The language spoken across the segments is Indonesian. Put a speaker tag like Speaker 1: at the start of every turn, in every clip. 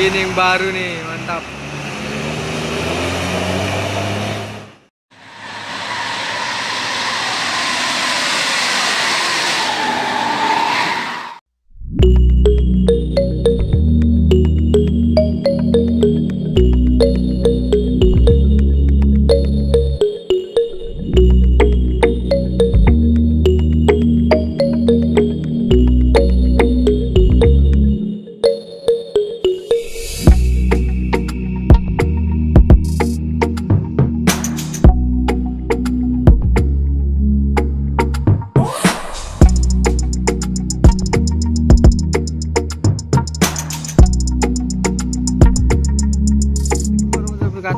Speaker 1: Ini yang baru nih, mantap.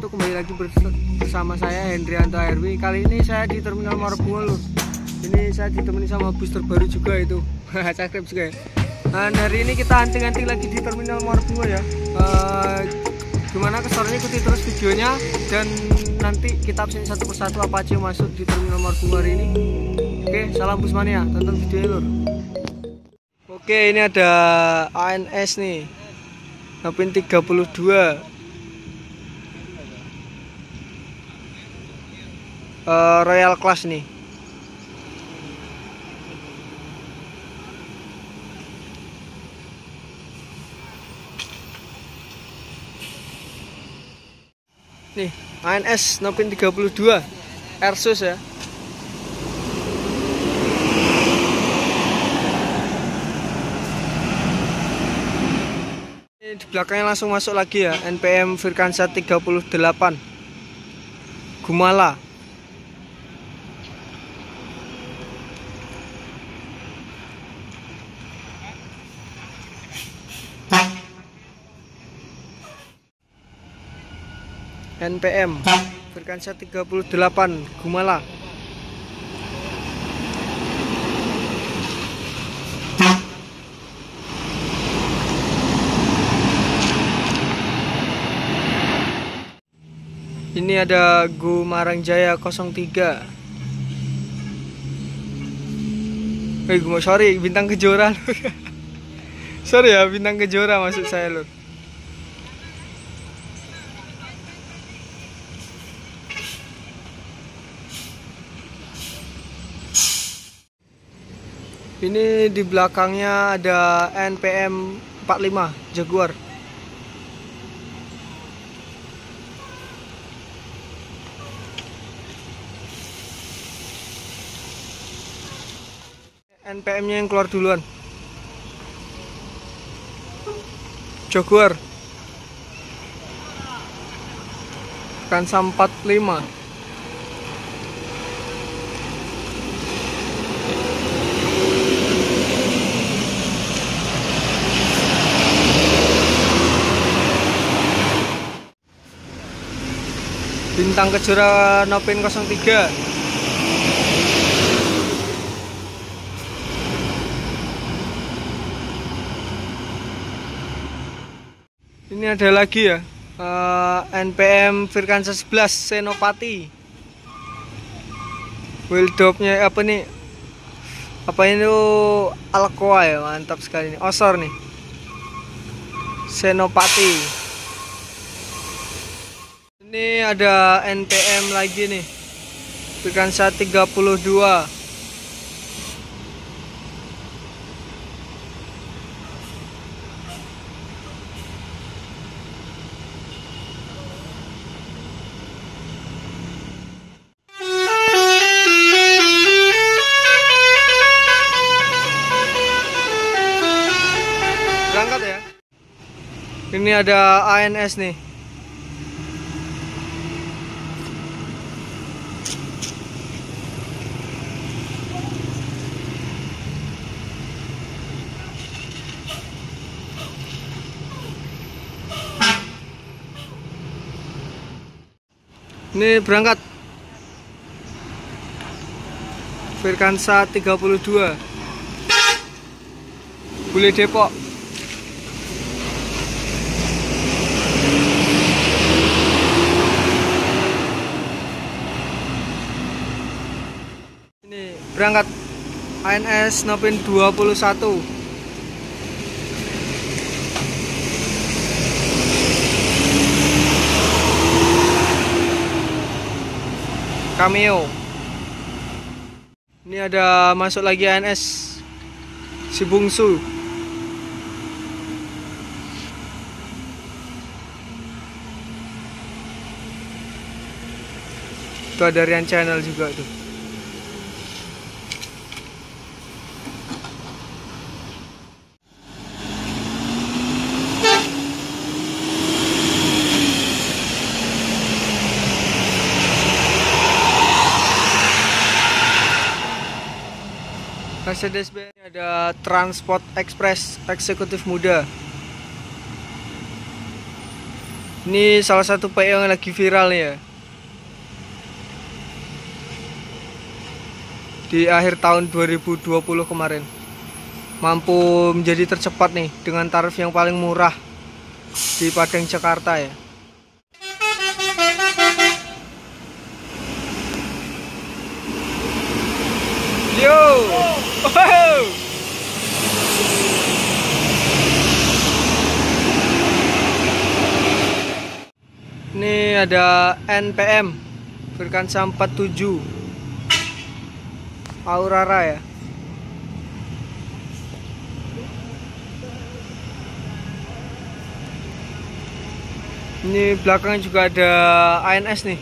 Speaker 1: Kembali lagi bersama saya Hendrianto ARW. Kali ini saya di Terminal Muara Bunga lur. Ini saya ditemani sama bus terbaru juga itu. Cakrep juga ya. Dan hari ini kita hunting-hunting lagi di Terminal Muara Bunga ya. Gimana keseruannya, ikuti terus videonya. Dan nanti kita absen satu persatu apa aja yang masuk di Terminal Muara Bunga hari ini. Oke, salam busmania, tonton videonya lur. Oke, ini ada ANS nih, Nopin 32 Royal Class nih. Nih ANS Nopin 32 Airsus ya. Ini di belakangnya langsung masuk lagi ya, NPM Virkansa 38 Gumala. NPM Virkansa 38 Gumala. Ini ada Gumarang Jaya 03. Sorry, Bintang Kejora. Sorry ya, Bintang Kejora maksud saya lur. Ini di belakangnya ada NPM 45 Jaguar. NPM-nya yang keluar duluan. Jaguar Kansa 45. Bintang Kejora Nopin 03. Ini ada lagi ya, NPM Virkansa 11 Senopati. Wheeldopnya apa nih? Apa ini Alcoa ya, mantap sekali nih. Osor nih, Senopati. Ini ada NPM lagi nih, Virkansa 32. Berangkat ya. Ini ada ANS nih. Ini berangkat Virkansa 32 Bule Depok. Ini berangkat ANS Nopin 21. Cameo. Ini ada masuk lagi ANS si bungsu. Itu ada Rian Channel juga tuh. Mercedes-Benz ada Transport Express eksekutif muda. Ini salah satu PO yang lagi viral nih ya. Di akhir tahun 2020 kemarin. Mampu menjadi tercepat nih dengan tarif yang paling murah di Padang Jakarta ya. Yo. Wow. Ini ada NPM Verkansa 47 Aurora ya. Ini belakang juga ada ANS nih.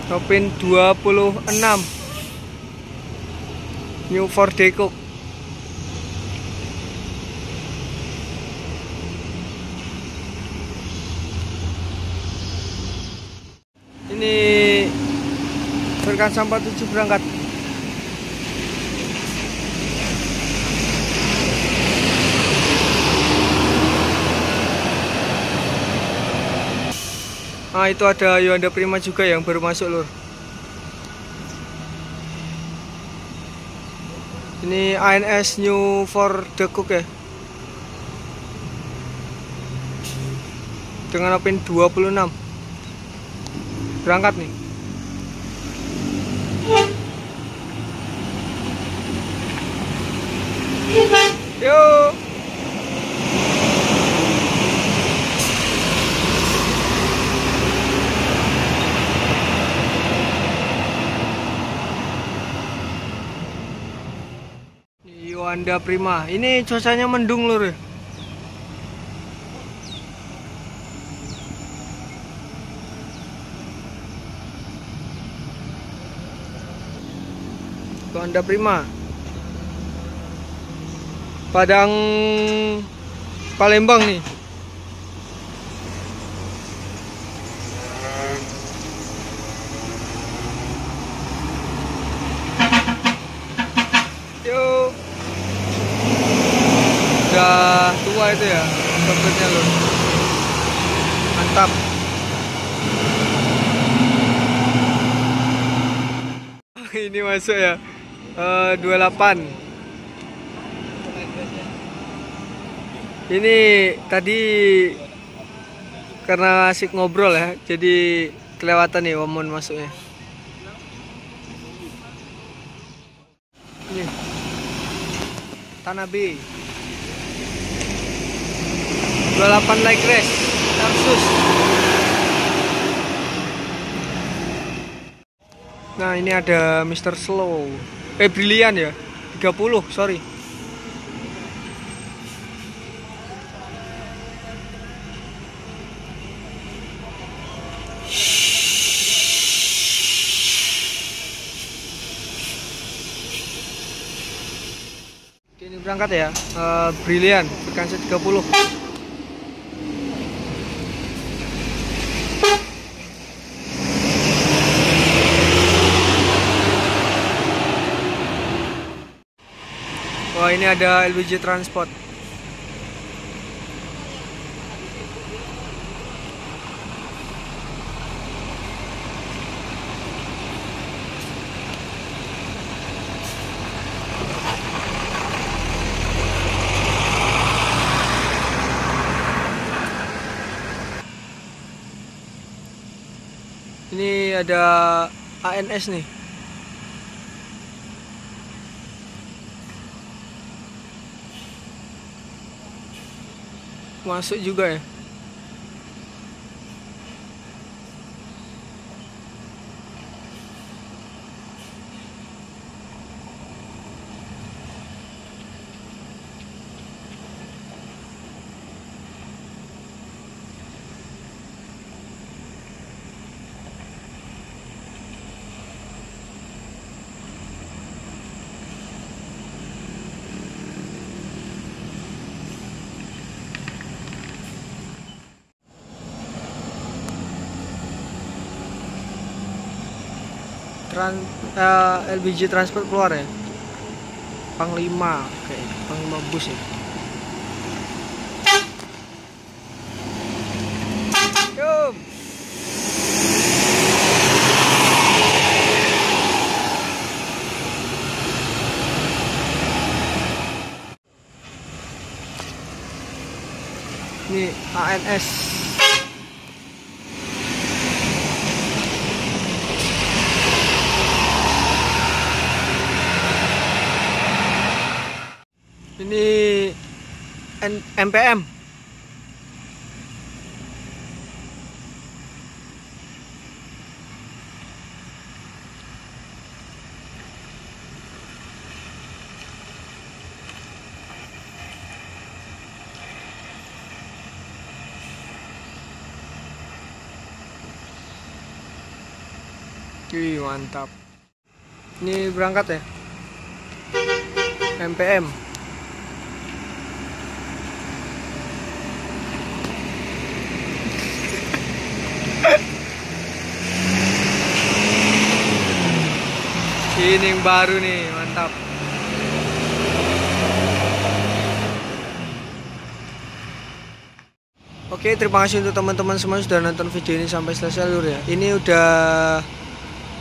Speaker 1: Topin 26 New Ford Deco. Ini Verkansa 47 berangkat. Nah, itu ada Hyundai Prima juga yang baru masuk lur. Ini ANS New Ford Deco ya. Dengan opin 26. Berangkat nih. Yo. Hyundai Prima. Ini cuacanya mendung lur. Hyundai Prima. Padang Palembang nih. Yo. Udah tua itu ya sopirnya loh. Mantap. Ini masuk ya 28. Ini tadi karena asik ngobrol ya, jadi kelewatan nih Wamon masuknya. Ini Tanah B 28 like race Tarsus. Nah, ini ada Mr. Slow. Brilian ya. 30, sorry. Ini berangkat ya. Brilian Verkansa 30. Wah, ini ada LBJ Transport. Ini ada ANS nih. Masuk juga ya. LPG transport keluar ya. Panglima, oke, Panglima bus ya. Yum. Ini ANS. Ini MPM. Wih, mantap. Ini berangkat ya. MPM. Ini yang baru nih, mantap. Oke, terima kasih untuk teman-teman semua sudah nonton video ini sampai selesai lur ya. Ini udah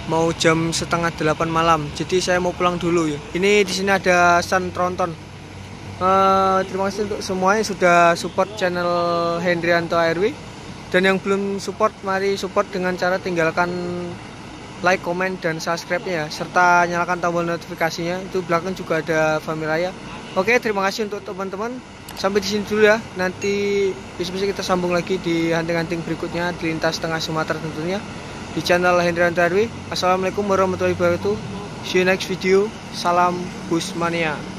Speaker 1: mau jam 7:30 malam, jadi saya mau pulang dulu ya. Ini di sini ada stand tronton. Terima kasih untuk semuanya sudah support channel Hendrianto ARW. Dan yang belum support, mari support dengan cara tinggalkan like, komen, dan subscribe-nya ya, serta nyalakan tombol notifikasinya. Itu belakang juga ada Familaya. Oke, terima kasih untuk teman-teman. Sampai di sini dulu ya. Nanti bisa kita sambung lagi di hunting-hunting berikutnya di lintas tengah Sumatera tentunya di channel Hendrianto ARW. Assalamualaikum warahmatullahi wabarakatuh. See you next video. Salam Busmania.